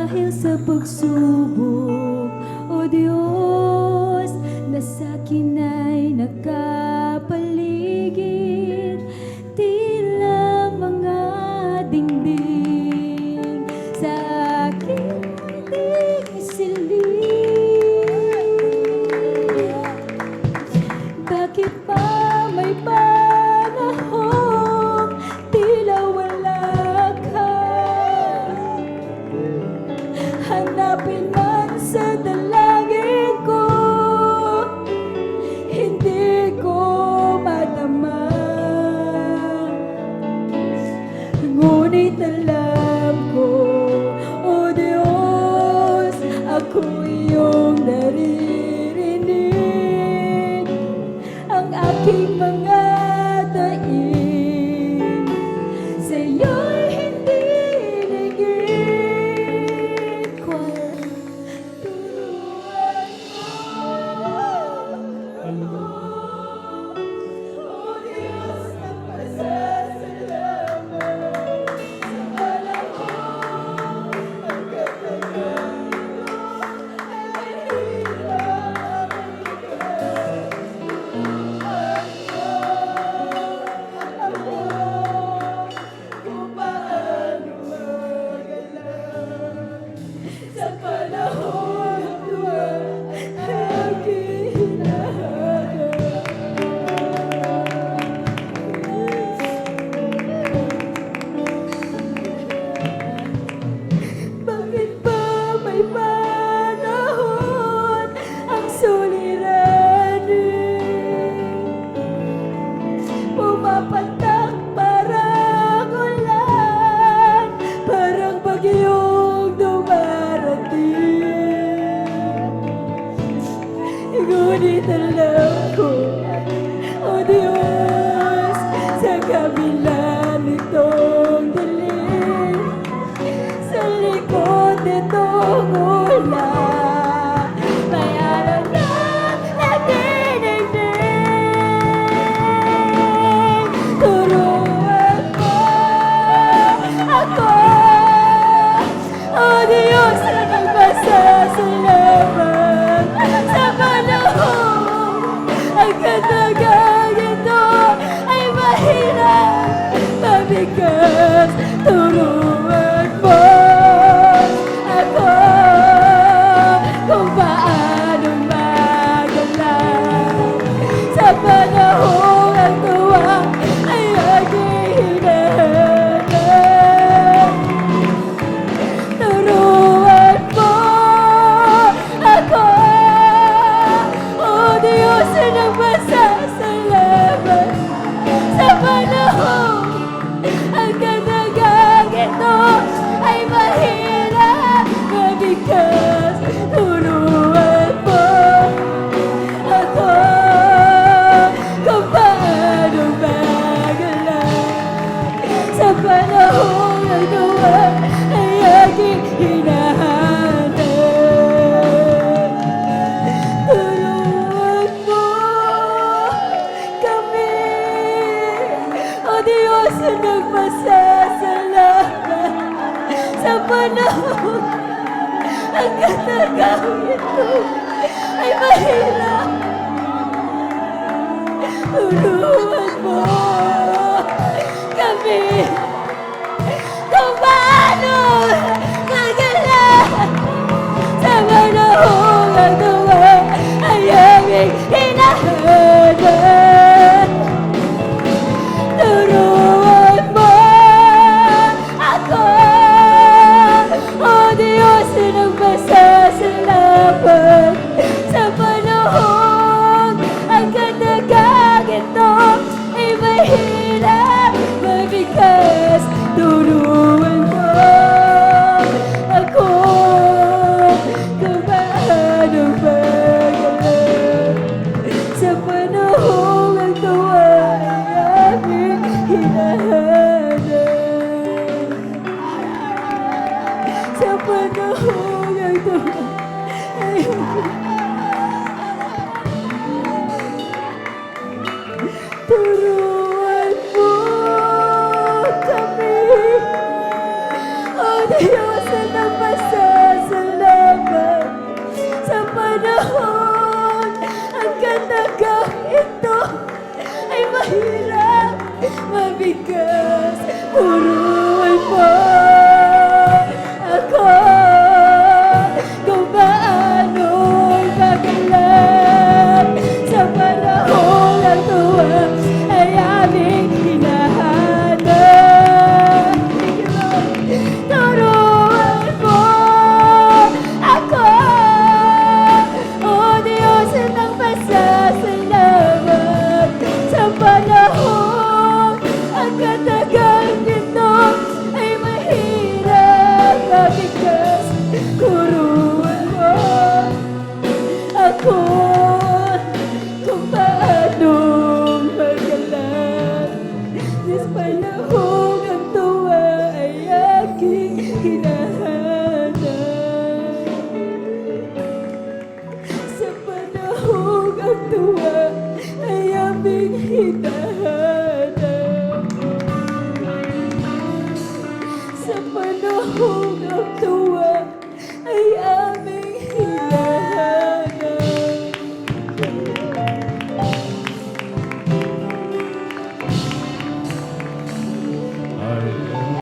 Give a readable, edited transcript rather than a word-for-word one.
Dahil sa pagsubok, O Diyos, na sa'kin ay nakapaligid, tila mga dingding sa aking silid. Bakit pa may panahon tila wala ka? Hanapin man sa dalangin ko, hindi ko madama. Ngunit alam ko, O Diyos, ako iyong naririnig. Ang aking mga daing sa'yo'y hindi inigit. Turuan mo ako, O Diyos, ng pasasalamat. Sa panahon ang katagal ko ay mahirap kung paano magalaw. Sa panahon ng tuwa ay aking hinahanap. Bakit ba may panahon ang suliranin? Pumapatak parang ulan, parang bagyong dumarating. Ngunit alam ko, O Diyos, sa kabila nitong dilim, sa likod nitong ulan, may araw na nagdidingding. Turuan mo ako, O Diyos, na nagpasasalamat. Sa panahon ang katagang ito ay mahirap, mabigat. Turuan mo ako kung paano magalaw. Sa panahon ang tuwa ay aking hinahanap. Turuan mo ako, O Diyos, na nagpasasalamat. Sa panahon ang katagang ito ay mahirap, mabigat. Turuan mo ako kung paano magalaw. Sa panahon ng tuwa ay aking hinahanap. Turuan mo kami, O Diyos, na nagpasasalamat. Sa panahon ang katagang ito ay mahirap. Turuan mo kami kung paano magalaw. Sa panahon ang tuwa ay aming hinahanap. Turuan mo ako, O Diyos, na nagpasasalamat. Sa panahon ang katagang ito ay mahirap, mabigat. Lumapit ka.